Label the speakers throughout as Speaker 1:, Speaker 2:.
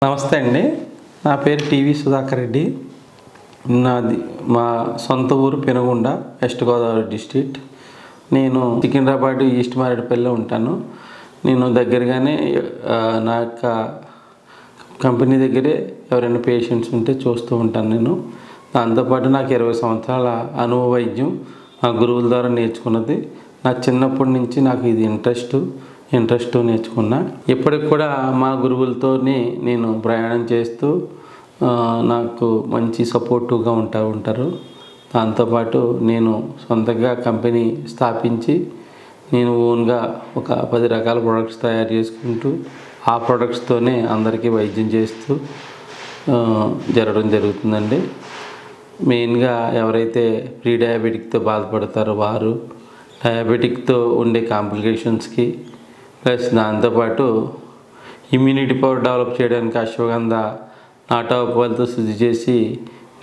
Speaker 1: నమస్తే అండి. నా పేరు టీవీ సుధాకర్ రెడ్డి. నాది మా సొంత ఊరు పెనుగొండ, వెస్ట్ గోదావరి డిస్ట్రిక్ట్. నేను సికింద్రాబాద్ ఈస్ట్ మారేడుపల్లిలో ఉంటాను. నేను దగ్గరగానే నా యొక్క కంపెనీ దగ్గరే ఎవరైనా పేషెంట్స్ ఉంటే చూస్తూ ఉంటాను. నేను దాంతోపాటు నాకు 20 సంవత్సరాల అనుభవ వైద్యం మా గురువుల ద్వారా నేర్చుకున్నది. నా చిన్నప్పటి నుంచి నాకు ఇది ఇంట్రెస్ట్ నేర్చుకున్నా. ఇప్పటికి కూడా మా గురువులతోనే నేను ప్రయాణం చేస్తూ నాకు మంచి సపోర్టివ్గా ఉంటారు. దాంతోపాటు నేను సొంతంగా కంపెనీ స్థాపించి నేను ఓన్గా ఒక 10 రకాల ప్రొడక్ట్స్ తయారు చేసుకుంటూ ఆ ప్రొడక్ట్స్తోనే అందరికీ వైద్యం చేస్తూ జరుగుతుందండి. మెయిన్గా ఎవరైతే ప్రీ డయాబెటిక్తో బాధపడతారో వారు, డయాబెటిక్తో ఉండే కాంప్లికేషన్స్కి, ప్లస్ దాంతోపాటు ఇమ్యూనిటీ పవర్ డెవలప్ చేయడానికి అశ్వగంధ నాటాకులతో శుద్ధి చేసి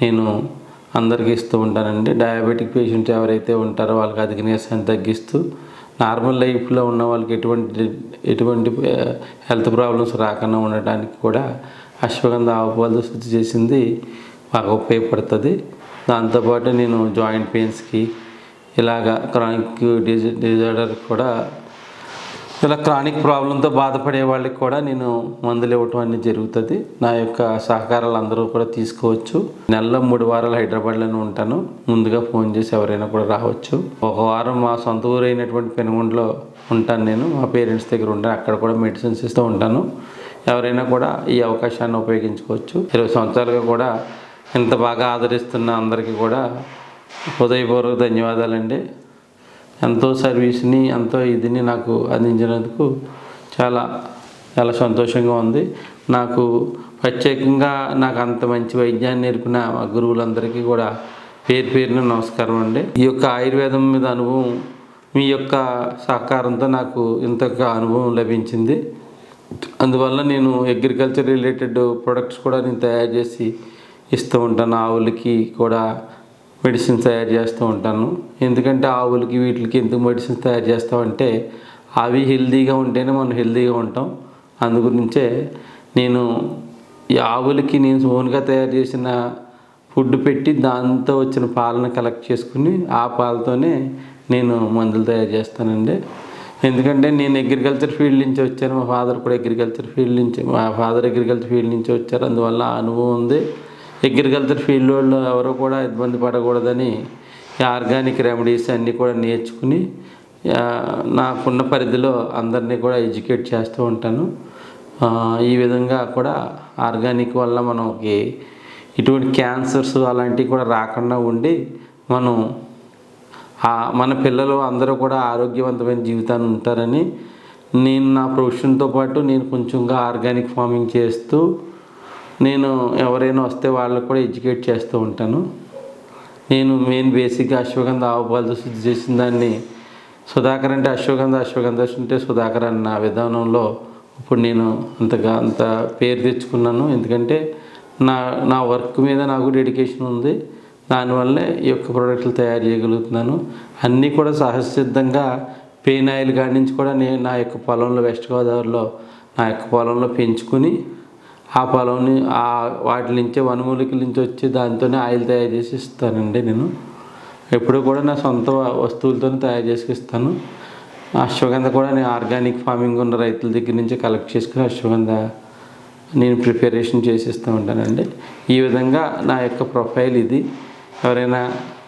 Speaker 1: నేను అందరికీ ఇస్తూ ఉంటానండి. డయాబెటిక్ పేషెంట్స్ ఎవరైతే ఉంటారో వాళ్ళకి అధిక నీరసాన్ని తగ్గిస్తూ నార్మల్ లైఫ్లో ఉన్న వాళ్ళకి ఎటువంటి హెల్త్ ప్రాబ్లమ్స్ రాకుండా ఉండటానికి కూడా అశ్వగంధ ఆకులతో శుద్ధి చేసింది బాగా ఉపయోగపడుతుంది. దాంతోపాటు నేను జాయింట్ పెయిన్స్కి ఇలాగా క్రానిక్ డిజార్డర్ కూడా ఇలా క్రానిక్ ప్రాబ్లంతో బాధపడే వాళ్ళకి కూడా నేను మందులు ఇవ్వటం అనేది జరుగుతుంది. నా యొక్క సహకారాలు అందరూ కూడా తీసుకోవచ్చు. నెలలో 3 వారాలు హైదరాబాద్లోనే ఉంటాను. ముందుగా ఫోన్ చేసి ఎవరైనా కూడా రావచ్చు. ఒక వారం మా సొంత ఊరు అయినటువంటి పెనుగొండలో ఉంటాను. నేను మా పేరెంట్స్ దగ్గర ఉంటాను. అక్కడ కూడా మెడిసిన్స్ ఇస్తూ ఉంటాను. ఎవరైనా కూడా ఈ అవకాశాన్ని ఉపయోగించుకోవచ్చు. 20 సంవత్సరాలుగా కూడా ఇంత బాగా ఆదరిస్తున్న అందరికీ కూడా హృదయపూర్వక ధన్యవాదాలండి. ఎంతో సర్వీస్ని, ఎంతో ఇదిని నాకు అందించినందుకు చాలా చాలా సంతోషంగా ఉంది. నాకు ప్రత్యేకంగా నాకు అంత మంచి వైద్యాన్ని నేర్పిన మా గురువులందరికీ కూడా పేరున నమస్కారం అండి. ఈ యొక్క ఆయుర్వేదం మీద అనుభవం మీ యొక్క సహకారంతో నాకు ఇంతగా అనుభవం లభించింది. అందువల్ల నేను అగ్రికల్చర్ రిలేటెడ్ ప్రొడక్ట్స్ కూడా నేను తయారు చేసి ఇస్తూ ఉంటాను. ఆవులకి కూడా మెడిసిన్స్ తయారు చేస్తూ ఉంటాను. ఎందుకంటే ఆవులకి వీటికి ఎందుకు మెడిసిన్స్ తయారు చేస్తామంటే అవి హెల్తీగా ఉంటేనే మనం హెల్తీగా ఉంటాం. అందుగురించే నేను ఈ ఆవులకి నేను ఓన్గా తయారు చేసిన ఫుడ్ పెట్టి దాంతో వచ్చిన పాలను కలెక్ట్ చేసుకుని ఆ పాలతోనే నేను మందులు తయారు చేస్తానండి. ఎందుకంటే నేను అగ్రికల్చర్ ఫీల్డ్ నుంచి వచ్చాను. మా ఫాదర్ కూడా అగ్రికల్చర్ ఫీల్డ్ నుంచి వచ్చారు. అందువల్ల అనుభవం ఉంది. అగ్రికల్చర్ ఫీల్డ్ వాళ్ళు ఎవరు కూడా ఇబ్బంది పడకూడదని ఆర్గానిక్ రెమెడీస్ అన్నీ కూడా నేర్చుకుని నాకున్న పరిధిలో అందరినీ కూడా ఎడ్యుకేట్ చేస్తూ ఉంటాను. ఈ విధంగా కూడా ఆర్గానిక్ వల్ల మనకి ఇటువంటి క్యాన్సర్స్ అలాంటివి కూడా రాకుండా ఉండి మన పిల్లలు అందరూ కూడా ఆరోగ్యవంతమైన జీవితాన్ని ఉంటారని నేను నా ప్రొఫెషన్తో పాటు నేను కొంచెంగా ఆర్గానిక్ ఫార్మింగ్ చేస్తూ నేను ఎవరైనా వస్తే వాళ్ళకు కూడా ఎడ్యుకేట్ చేస్తూ ఉంటాను. నేను మెయిన్ బేసిక్గా అశ్వగంధ ఆవు పాలతో శుద్ధి చేసిన దాన్ని సుధాకర్ అంటే అశ్వగంధ అంటే సుధాకర్ అన్న విధానంలో ఇప్పుడు నేను అంత పేరు తెచ్చుకున్నాను. ఎందుకంటే నా వర్క్ మీద నాకు డెడికేషన్ ఉంది. దానివల్లే ఈ యొక్క ప్రోడక్ట్లు తయారు చేయగలుగుతున్నాను. అన్నీ కూడా సహజసిద్ధంగా పెయిన్ ఆయిల్ కాడి నుంచి కూడా నేను నా యొక్క పొలంలో వెస్ట్ గోదావరిలో నా యొక్క పొలంలో పెంచుకుని ఆ పొలంని వాటి నుంచి వనమూలికల నుంచి వచ్చి దాంతోనే ఆయిల్ తయారు చేసి ఇస్తానండి. నేను ఎప్పుడు కూడా నా సొంత వస్తువులతో తయారు చేసి ఇస్తాను. అశ్వగంధ కూడా నేను ఆర్గానిక్ ఫార్మింగ్ ఉన్న రైతుల దగ్గర నుంచి కలెక్ట్ చేసుకుని అశ్వగంధ నేను ప్రిపరేషన్ చేసి ఇస్తూ ఉంటానండి. ఈ విధంగా నా యొక్క ప్రొఫైల్ ఇది. ఎవరైనా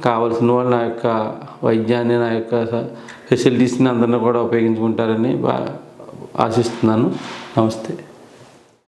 Speaker 1: కావాల్సిన వాళ్ళు నా యొక్క వైద్యాన్ని, నా యొక్క ఫెసిలిటీస్ని అందరినీ కూడా ఉపయోగించుకుంటారని ఆశిస్తున్నాను. నమస్తే.